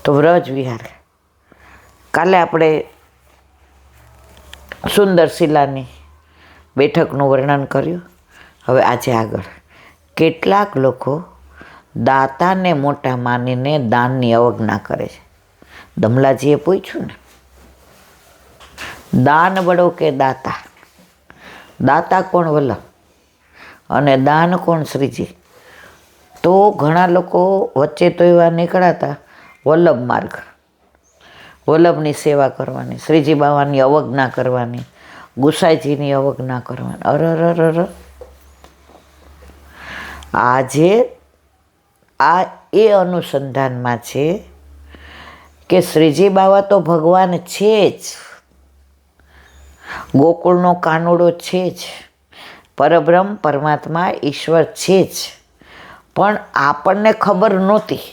તો વ્રજ વિહાર. કાલે આપણે સુંદર શિલાની બેઠકનું વર્ણન કર્યું. હવે આજે આગળ કેટલાક લોકો દાતાને મોટા માનીને દાનની અવજ્ઞા કરે છે. દમલાજીએ પૂછ્યું ને, દાન બડો કે દાતા? દાતા કોણ વલ્લભ અને દાન કોણ શ્રીજી? તો ઘણા લોકો વચ્ચે તો એવા નીકળાતા વલ્લભ માર્ગ, વલ્લભની સેવા કરવાની, શ્રીજી બાવાની અવજ્ઞા કરવાની, ગુસાઈજીની અવજ્ઞા કરવાની. અરર આજે આ એ અનુસંધાનમાં છે કે શ્રીજી બાવા તો ભગવાન છે જ, ગોકુળનો કાનુડો છે જ, પરબ્રહ્મ પરમાત્મા ઈશ્વર છે જ, પણ આપણને ખબર નહોતી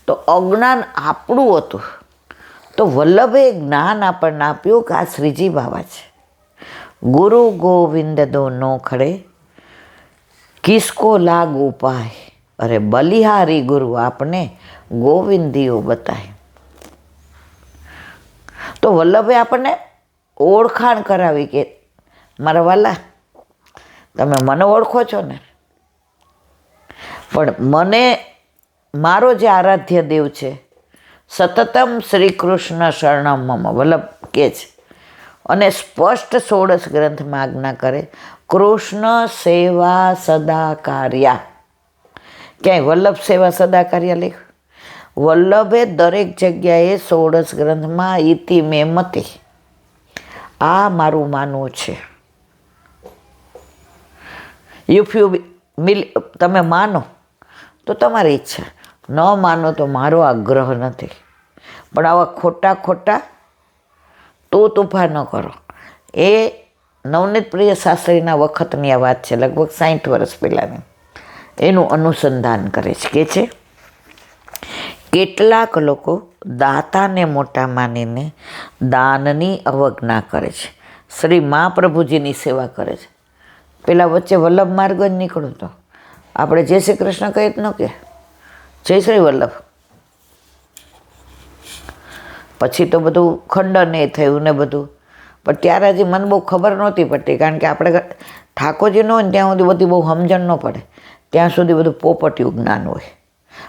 તો અજ્ઞાન આપણું હતું. તો વલ્લભે જ્ઞાન આપણને આપ્યું કે આ શ્રીજી બાવા છે. ગુરુ ગોવિંદ દોનો ખડે કિસકો લાગ ઉપાય, અરે બલિહારી ગુરુ આપને ગોવિંદીઓ બતાય. તો વલ્લભે આપણને ઓળખાણ કરાવી કે મારા વાલા, તમે મને ઓળખો છો ને, પણ મને મારો જે આરાધ્ય દેવ છે સતતમ શ્રી કૃષ્ણ શરણમ મમ, વલ્લભ કે છે. અને સ્પષ્ટ 16 ગ્રંથમાં આજ્ઞા કરે, કૃષ્ણ સેવા સદા કાર્યા. ક્યાંય વલ્લભ સેવા સદા કાર્ય લખ્યું? વલ્લભે દરેક જગ્યાએ 16 ગ્રંથમાં ઇતિ મેમતી, આ મારું માનવું છે. ઇફ યુ તમે માનો તો તમારી ઈચ્છા, ન માનો તો મારો આગ્રહ નથી. પણ આવા ખોટા ખોટા તોફા ન કરો. એ નવનીત પ્રિય શાસ્ત્રીના વખતની આ વાત છે, લગભગ 60 વર્ષ પહેલાંની. એનું અનુસંધાન કરે છે. કે છે કેટલાક લોકો દાતાને મોટા માનીને દાનની અવજ્ઞા કરે છે. શ્રી મહાપ્રભુજીની સેવા કરે છે. પેલા વચ્ચે વલ્લભ માર્ગ જ નીકળ્યો હતો. આપણે જય શ્રી કૃષ્ણ કહીએ જ ન કે જય શ્રી વલ્લભ. પછી તો બધું ખંડન એ થયું ને બધું, પણ ત્યારે હજી મને બહુ ખબર નહોતી પડતી, કારણ કે આપણે ઠાકોરજી ન હોય ને ત્યાં સુધી બધી બહુ સમજણ ન પડે, ત્યાં સુધી બધું પોપટિયું જ્ઞાન હોય.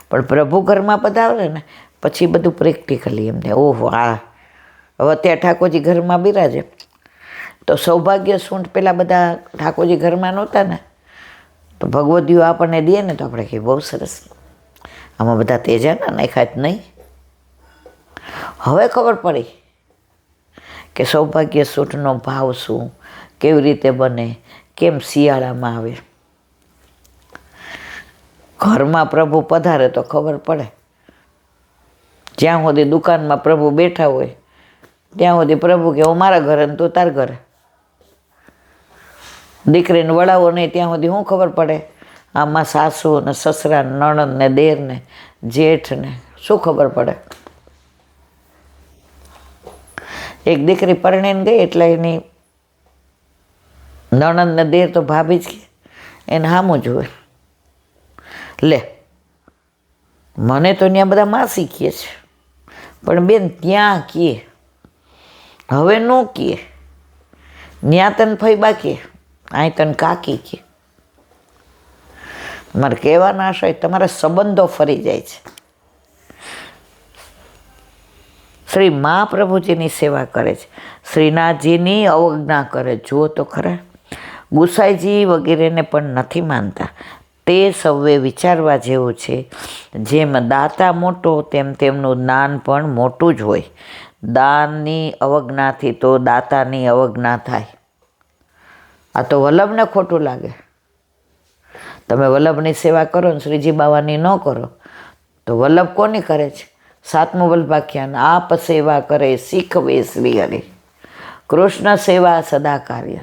પણ પ્રભુ ઘરમાં પધારે ને પછી બધું પ્રેક્ટિકલી એમ થાય, ઓહો આ હવે અત્યારે ઠાકોરજી ઘરમાં બિરાજે. તો સૌભાગ્ય સૂંઠ પેલા બધા ઠાકોરજી ઘરમાં નહોતા ને, તો ભગવદીઓ આપણને દે ને તો આપણે કહીએ બહુ સરસ, આમાં બધા તેજાના નાખ્યા જ નહીં. હવે ખબર પડી કે સૌભાગ્ય સૂંઠનો ભાવ શું, કેવી રીતે બને, કેમ શિયાળામાં આવે. ઘરમાં પ્રભુ પધારે તો ખબર પડે. જ્યાં સુધી દુકાનમાં પ્રભુ બેઠા હોય ત્યાં સુધી પ્રભુ કે હું મારા ઘરે ને તું તાર ઘરે. દીકરીને વળાવો નહીં ત્યાં સુધી શું ખબર પડે આમાં સાસુ ને સસરા નણંદ ને દેર ને જેઠ ને શું ખબર પડે. એક દીકરી પરણીને ગઈ એટલે એની નણંદ ને દેર તો ભાભી જ કે એને સામું જુએ. લે મને તો ત્યાં બધા માસી કહે છે, પણ બેન ત્યાં કહે, હવે ન કહે. ત્યાં તને ફઈબા કહે, અહીં તને કાકી કહે. મારે કહેવાના આશય તમારા સંબંધો ફરી જાય છે. શ્રી મહાપ્રભુજીની સેવા કરે છે, શ્રીનાથજીની અવજ્ઞા કરે. જુઓ તો ખરા, ગુસાઈજી વગેરેને પણ નથી માનતા. તે સૌએ વિચારવા જેવું છે. જેમ દાતા મોટો તેમ તેમનું દાન પણ મોટું જ હોય. દાનની અવજ્ઞાથી તો દાતાની અવજ્ઞા થાય. આ તો વલ્લભને ખોટું લાગે. તમે વલ્લભની સેવા કરો ને શ્રીજી બાવાની ન કરો તો વલ્લભ કોની કરે છે? 7મું વલ્લભાખ્યાન, આપ સેવા કરે શીખવે શ્રી હરિ, કૃષ્ણ સેવા સદા કાર્ય,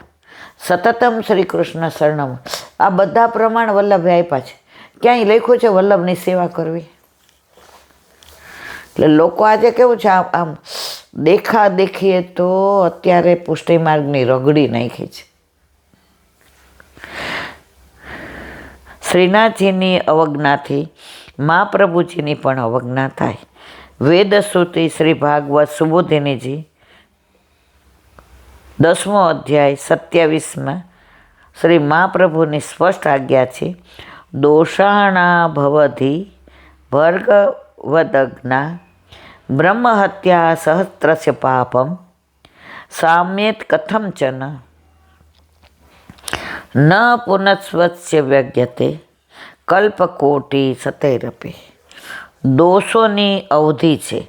સતતમ શ્રી કૃષ્ણ શરણમ. આ બધા પ્રમાણ વલ્લભે આપ્યા છે. ક્યાંય લખ્યું છે વલ્લભની સેવા કરવી? એટલે લોકો આજે કેવું છે, આમ દેખા દેખીએ તો અત્યારે પુષ્ટિ માર્ગની રગડી નાખી છે. શ્રીનાથજીની અવજ્ઞાથી મહાપ્રભુજીની પણ અવજ્ઞા થાય. વેદશ્રુતિ શ્રી ભાગવત સુબોધિનીજી 10મો અધ્યાય 27માં શ્રી મહાપ્રભુની સ્પષ્ટ આજ્ઞા છે. દોષાણા ભવધિ ભર્ગવદગ્ના બ્રહ્મહત્યા સહસ્ત્રસ્ય પાપમ સામ્યેત કથમચન ન પુનસ્વસ્ય વ્યજ્યતે કલ્પકોટિ સતૈરપી. દોષોની અવધિ છે.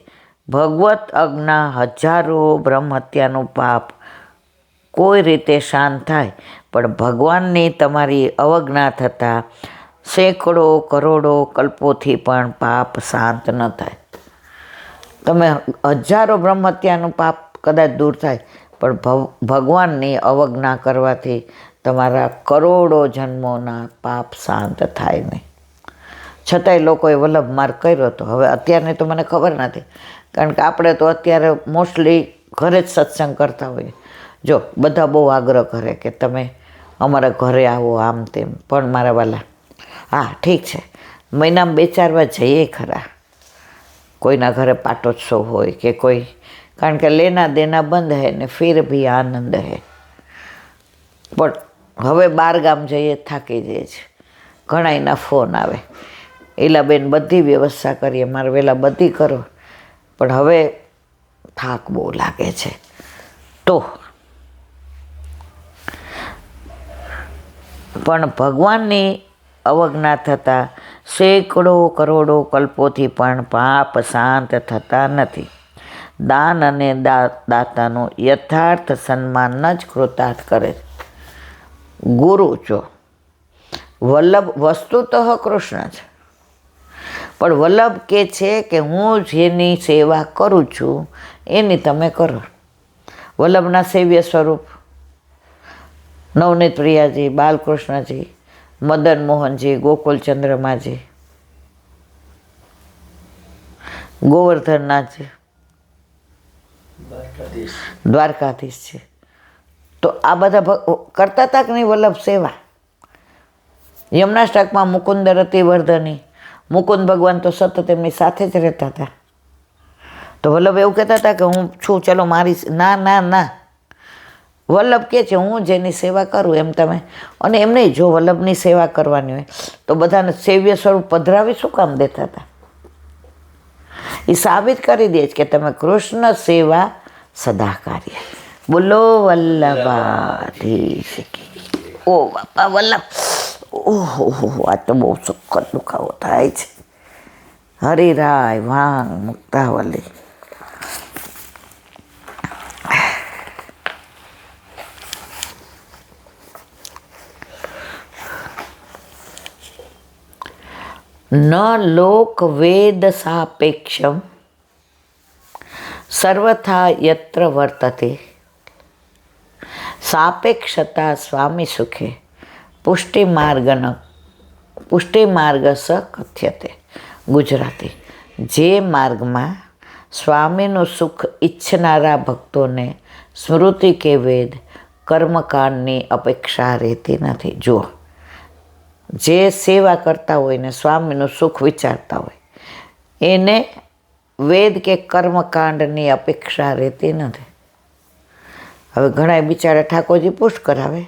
ભગવત અજ્ઞા હજારો બ્રહ્મહત્યાનું પાપ કોઈ રીતે શાંત થાય, પણ ભગવાનની તમારી અવજ્ઞા થતાં સેંકડો કરોડો કલ્પોથી પણ પાપ શાંત ન થાય. તમે હજારો બ્રહ્મહત્યાનું પાપ કદાચ દૂર થાય, પણ ભગવાનની અવજ્ઞા કરવાથી તમારા કરોડો જન્મોના પાપ શાંત થાય નહીં. છતાંય લોકોએ વલ્લભ માર્ગ કર્યો હતો. હવે અત્યારની તો મને ખબર નથી, કારણ કે આપણે તો અત્યારે મોસ્ટલી ઘરે જ સત્સંગ કરતા હોઈએ. જો બધા બહુ આગ્રહ કરે કે તમે અમારા ઘરે આવો, આમ તેમ, પણ મારા વાલા, હા ઠીક છે, મહિનામાં 2-4 વાર જઈએ ખરા, કોઈના ઘરે પાટોત્સવ હોય કે કોઈ, કારણ કે લેના દેના બંધ હે ને ફિર ભી આનંદ હે. પણ હવે 12 ગામ જઈએ થાકી જઈએ છે. ઘણા એના ફોન આવે, એલાબેન બધી વ્યવસ્થા કરીએ, મારે વહેલા બધી કરો, પણ હવે થાક બહુ લાગે છે. તો પણ ભગવાનની અવજ્ઞા થતાં સેંકડો કરોડો કલ્પોથી પણ પાપ શાંત થતા નથી. દાન અને દાતાનું યથાર્થ સન્માન જ કૃતાર્થ કરે છે. ગુરુ જો વલ્લભ વસ્તુતઃ કૃષ્ણ છે, પણ વલ્લભ કે છે કે હું જેની સેવા કરું છું એની તમે કરો. વલ્લભના સેવ્ય સ્વરૂપ નવનીત પ્રિયાજી, બાલકૃષ્ણજી, મદન મોહનજી, ગોકુલચંદ્રમાજી, ગોવર્ધનનાથજી, દ્વારકાધીશ છે. તો આ બધા કરતા હતા કે નહીં વલ્લભ સેવા? યમનાષ્ટકમાં મુકુંદ રતિ વર્ધની, મુકુંદ ભગવાન તો સતત એમની સાથે જ રહેતા હતા. તો વલ્લભ એવું કહેતા હતા કે હું છું, ચલો મારી, ના ના ના, વલ્લભ કહે છે હું જેની સેવા કરું એમ તમે. અને એમ નહીં, જો વલ્લભની સેવા કરવાની હોય તો બધાને સેવ્ય સ્વરૂપ પધરાવી શું કામ દેતા હતા? એ સાબિત કરી દે છે કે તમે કૃષ્ણ સેવા સદા કાર્ય. બોલો વલ્લભાધીશ કી. ઓ બાપા વલ્લભ, ઓહો, આ તો બહુ સખત દુખાવો થાય છે. હરિરાય વાંગ મુક્તાવલી. ન લોક વેદ સાપેક્ષમ સર્વથા યત્ર વર્તતે સાપેક્ષતા સ્વામી સુખે પુષ્ટિમાર્ગ સ કથ્યતે. ગુજરાતી. જે માર્ગમાં સ્વામીનું સુખ ઈચ્છનારા ભક્તોને સ્મૃતિ કે વેદ કર્મકાંડની અપેક્ષા રહેતી નથી. જુઓ, જે સેવા કરતા હોય ને સ્વામીનું સુખ વિચારતા હોય એને વેદ કે કર્મકાંડની અપેક્ષા રહેતી નથી. હવે ઘણા બિચારા ઠાકોરજી પુષ્ટ કરાવે,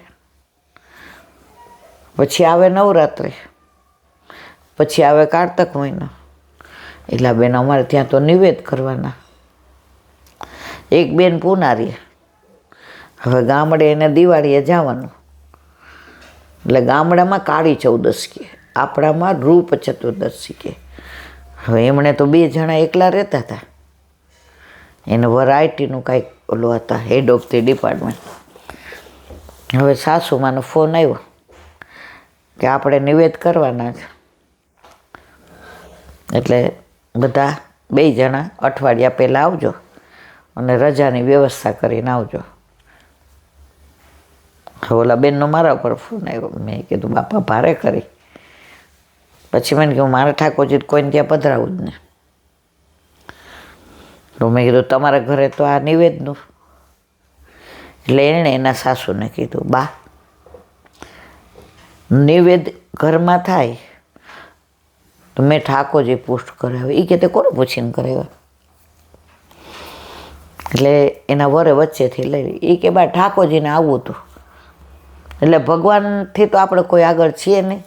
પછી આવે નવરાત્રિ, પછી આવે કારતક મહિનો, એટલા બેન અમારે ત્યાં તો નિવેદ કરવાના. એક બેન પુનારી, હવે ગામડે એને દિવાળીએ જવાનું, એટલે ગામડામાં કાળી ચૌદશ કે, આપણામાં રૂપ ચતુર્દશી કે. હવે એમણે તો 2 જણા એકલા રહેતા હતા, એને વરાયટીનું કાંઈક ઓલું હતા, હેડ ઓફ ધી ડિપાર્ટમેન્ટ. હવે સાસુમાનો ફોન આવ્યો કે આપણે નિવેદ કરવાના છે, એટલે બધા 2 જણા અઠવાડિયા પહેલાં આવજો અને રજાની વ્યવસ્થા કરીને આવજો. ઓલા બેનનો મારા ઉપર ફોન આવ્યો. મેં કીધું બાપા ભારે કરી. પછી મને કહ્યું મારા ઠાકોરજી કોઈને ત્યાં પધરાવું જ ને. તો મેં કીધું તમારા ઘરે તો આ નિવેદનું. એટલે એણે એના સાસુને કીધું બા નિવેદ ઘરમાં થાય તો મેં ઠાકોરજી પુષ્ટ કરાવ્યો. એ કે તે કોને પૂછીને કરાવ્યા? એટલે એના વરે વચ્ચેથી લઈ એ કે બા ઠાકોરજીને આવવું હતું. એટલે ભગવાનથી તો આપણે કોઈ આગળ છીએ નહીં.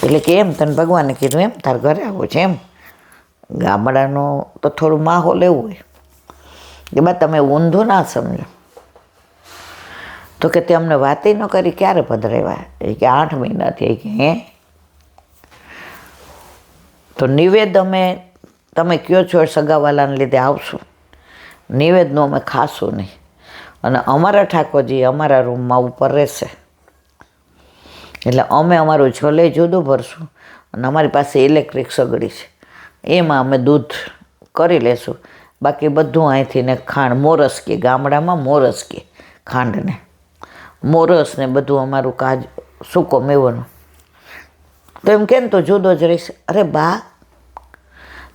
એટલે કે એમ તને ભગવાને કીધું એમ તાર ઘરે આવું છે એમ. ગામડાનો તો થોડું માહોલ એવું હોય કે બા તમે ઊંધું ના સમજો. તો કે તે અમને વાતે ન કરી ક્યારે પધરાવ્યા? એ કે 8 મહિનાથી. એ કે હે? તો નિવેદ અમે તમે કયો છો સગાવાલાને લીધે આવશું, નિવેદનું અમે ખાશું નહીં. અને અમારા ઠાકોરજી અમારા રૂમમાં ઉપર રહેશે. એટલે અમે અમારું છોલે જુદું ભરશું અને અમારી પાસે ઇલેક્ટ્રિક સગડી છે, એમાં અમે દૂધ કરી લેશું. બાકી બધું અહીંથી ને ખાંડ મોરસ કે ગામડામાં મોરસ કે ખાંડને મોરસ ને બધું અમારું કાજ સૂકો મેવાનો. તો એમ કેમ તો જુદો જ રહીશ. અરે બા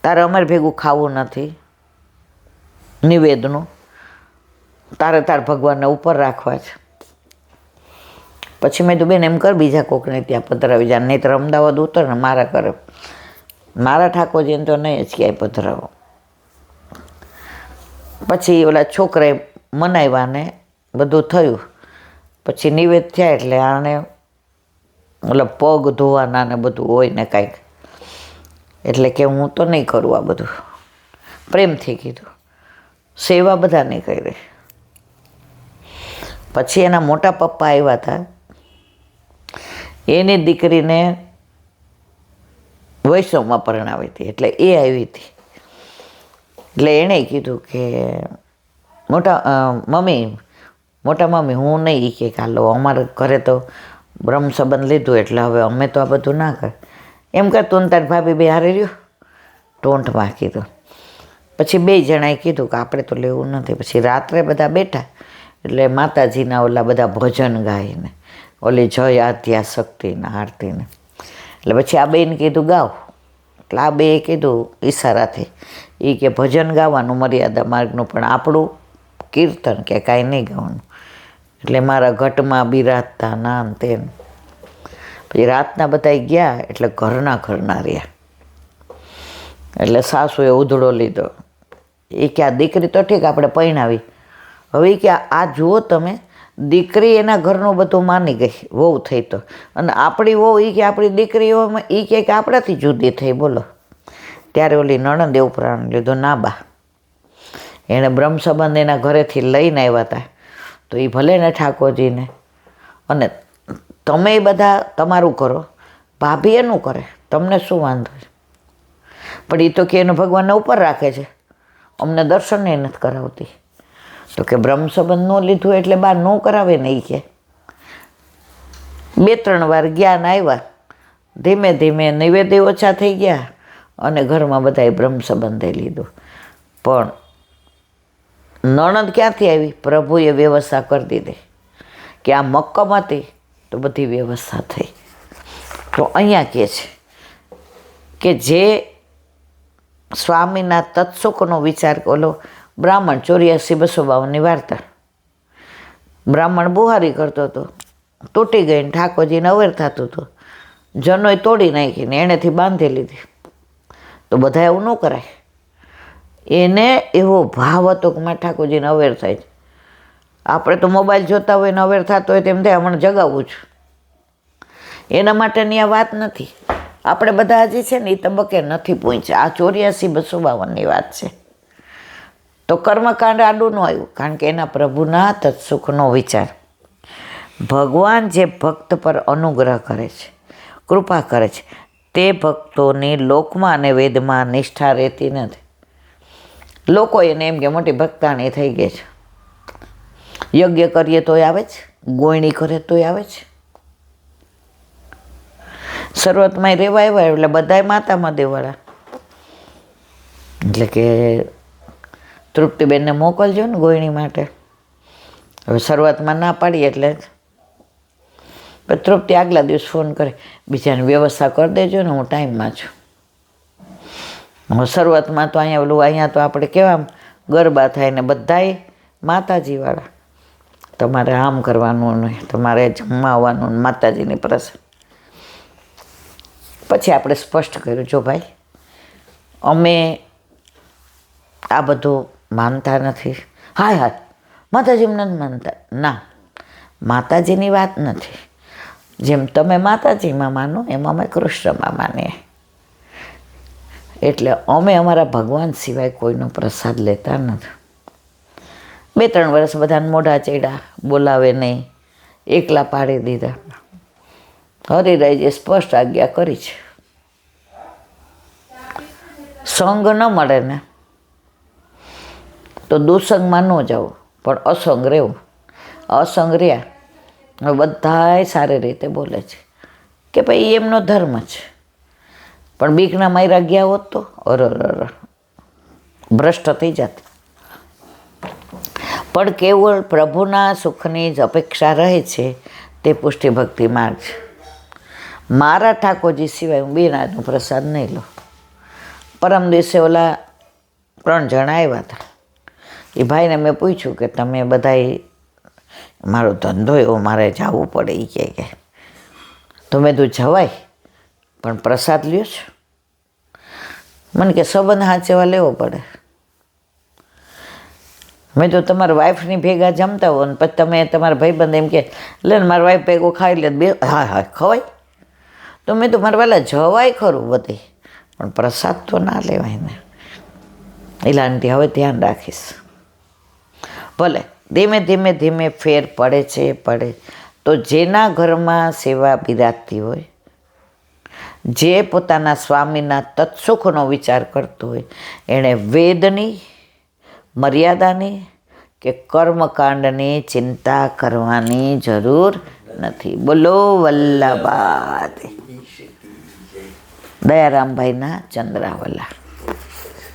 તારે અમારે ભેગું ખાવું નથી નિવેદનું, તારે તાર ભગવાનને ઉપર રાખવા છે. પછી મેં તો બેન એમ કર બીજા કોકને ત્યાં પધરાવી જાય, નહીં તો અમદાવાદ ઉતર ને મારા કરે. મારા ઠાકોરજીને તો નહીં જ ક્યાંય પધરાવો. પછી ઓલા છોકરાએ મનાવ્યા ને બધું થયું. પછી નિવેદ થયા એટલે આને ઓલા પગ ધોવાના ને બધું હોય ને કાંઈક. એટલે કે હું તો નહીં કરું આ બધું, પ્રેમથી કીધું. સેવા બધાની કરી. પછી એના મોટા પપ્પા આવ્યા હતા, એની દીકરીને વૈષ્ણવમાં પરણાવી હતી. એટલે એ આવી હતી. એટલે એણે કીધું કે મોટા મમ્મી હું નહીં. એ કે હાલો અમારા ઘરે તો બ્રહ્મ સંબંધ લીધું એટલે હવે અમે તો આ બધું ના કર. એમ કર તું તાર ભાભી બે હારે રહ્યો ટોંઠમાં કીધું. પછી 2 જણાએ કીધું કે આપણે તો લેવું નથી. પછી રાત્રે બધા બેઠા એટલે માતાજીના ઓલા બધા ભજન ગાઈને ઓલી જય આદ્યા શક્તિના આરતીને. એટલે પછી આ બેને કીધું ગાવ. એટલે આ બેએ કીધું ઈશારાથી એ કે ભજન ગાવાનું મર્યાદા માર્ગનું, પણ આપણું કીર્તન કે કાંઈ નહીં ગાવાનું. એટલે મારા ઘટમાં બિરાજતા નામ તેમ. પછી રાતના બધા ગયા એટલે ઘરના રહ્યા. એટલે સાસુએ ઉધડો લીધો. એ કે આ દીકરી તો ઠીક આપણે પરણાવી, હવે કે આ જુઓ તમે દીકરી એના ઘરનું બધું માની ગઈ, વહુ થઈ તો. અને આપણી વહુ એ કે આપણી દીકરીઓમાં એ કે આપણાથી જુદી થઈ. બોલો. ત્યારે ઓલી નણંદ એવું પ્રાણ લીધો. ના બા એણે બ્રહ્મ સંબંધ એના ઘરેથી લઈને આવ્યા હતા, તો એ ભલે ને ઠાકોરજીને, અને તમે બધા તમારું કરો, ભાભી એનું કરે, તમને શું વાંધો છે? પણ એ તો કે એનો ભગવાનને ઉપર રાખે છે, અમને દર્શન એ નથી કરાવતી. તો કે બ્રહ્મ સંબંધ ન લીધું એટલે બા ન કરાવે ને. એ કે 2-3 વાર જ્ઞાન આવ્યા, ધીમે ધીમે નૈવેદ્ય ઓછા થઈ ગયા અને ઘરમાં બધાએ બ્રહ્મ સંબંધે લીધું. પણ નણંદ ક્યાંથી આવી? પ્રભુએ વ્યવસ્થા કરી દીધી કે આ મક્કમ હતી તો બધી વ્યવસ્થા થઈ. તો અહીંયા કહે છે કે જે સ્વામીના તત્સુખનો વિચાર, ઓલો બ્રાહ્મણ 84-252 વાર્તા, બ્રાહ્મણ બુહારી કરતો હતો, તૂટી ગઈને ઠાકોરજીને અવેર થતું હતું, જનોય તોડી નાખીને એણેથી બાંધી લીધી. તો બધા એવું ન કરાય. એને એવો ભાવ હતો કે મારે ઠાકોરજીને અવેર થાય છે. આપણે તો મોબાઈલ જોતા હોય ને અવેર થતો હોય તેમ થાય હમણાં જગાવું છું. એના માટેની આ વાત નથી. આપણે બધા હજી છે ને એ તબક્કે નથી પહોંચ્યા. આ 84-252 વાત છે. તો કર્મકાંડ આડું ન આવ્યું, કારણ કે એના પ્રભુના તત્સુખનો વિચાર. ભગવાન જે ભક્ત પર અનુગ્રહ કરે છે, કૃપા કરે છે, તે ભક્તોની લોકમાં અને વેદમાં નિષ્ઠા રહેતી નથી. લોકો એને એમ કે મોટી ભક્તાણી થઈ ગઈ છે, યજ્ઞ કરીએ તોય આવે છે, ગોયણી કરે તોય આવે છે. શરૂઆતમાં રહેવા આવ્યા એટલે બધાય માતામાં દેવાળા. એટલે કે તૃપ્તિબેનને મોકલજો ને ગોયણી માટે. હવે શરૂઆતમાં ના પાડી એટલે તૃપ્તિ આગલા દિવસ ફોન કરે, બીજાની વ્યવસ્થા કરી દેજો ને, હું ટાઈમમાં છું. હવે શરૂઆતમાં તો અહીંયા તો આપણે કેવા ગરબા થાય ને બધાય માતાજીવાળા, તમારે આમ કરવાનું ને તમારે જમવાનું માતાજીની પ્રસંગ. પછી આપણે સ્પષ્ટ કર્યું, જો ભાઈ અમે આ બધું માનતા નથી. હાય હાય માતાજીને નથી માનતા. ના, માતાજીની વાત નથી. જેમ તમે માતાજીમાં માનો એમ અમે કૃષ્ણમાં માનીએ. એટલે અમે અમારા ભગવાન સિવાય કોઈનો પ્રસાદ લેતા નથી. 2-3 વર્ષ બધાને મોઢા ચડ્યા, બોલાવે નહીં, એકલા પાડી દીધા. હરિરાયજીએ સ્પષ્ટ આજ્ઞા કરી છે, સંગ ન મળે ને તો દુસંગમાં ન જવું, પણ અસંગ રહેવું. અસંગ રહ્યા હવે બધાય સારી રીતે બોલે છે કે ભાઈ એમનો ધર્મ છે, પણ બીકના માર્યા ગયા હોત તો ભ્રષ્ટ થઈ જાત. પણ કેવળ પ્રભુના સુખની જ અપેક્ષા રહે છે તે પુષ્ટિ ભક્તિ માર્ગ છે. મારા ઠાકોરજી સિવાય હું બેનાદનો પ્રસાદ નહીં લઉં. પરમ દિવસે ઓલા 3 જણા આવ્યા હતા. એ ભાઈને મેં પૂછ્યું કે તમે બધાય, મારો ધંધો એવો મારે જવું પડે. એ કહે તો મેં તું જવાય પણ પ્રસાદ લ્યો છો? મને કે સંબંધ હાચવા લેવો પડે. મેં તો તમારા વાઈફની ભેગા જમતા હો ને પછી તમે તમારા ભાઈબંધ એમ કે લે ને મારા વાઈફ ભેગો ખાઈ લે, બે હા હા ખવાય. તો મેં તો મારા વહેલા જવાય ખરું બધે, પણ પ્રસાદ તો ના લેવાય ને. એલાનથી હવે ધ્યાન રાખીશ. ભલે ધીમે ધીમે ધીમે ફેર પડે છે, પડે તો જેના ઘરમાં સેવા બિરાજતી હોય, જે પોતાના સ્વામીના તત્સુખનો વિચાર કરતો હોય, એણે વેદની, મર્યાદાની કે કર્મકાંડની ચિંતા કરવાની જરૂર નથી. બોલો વલ્લભા દયારામભાઈના ચંદ્રાવલા.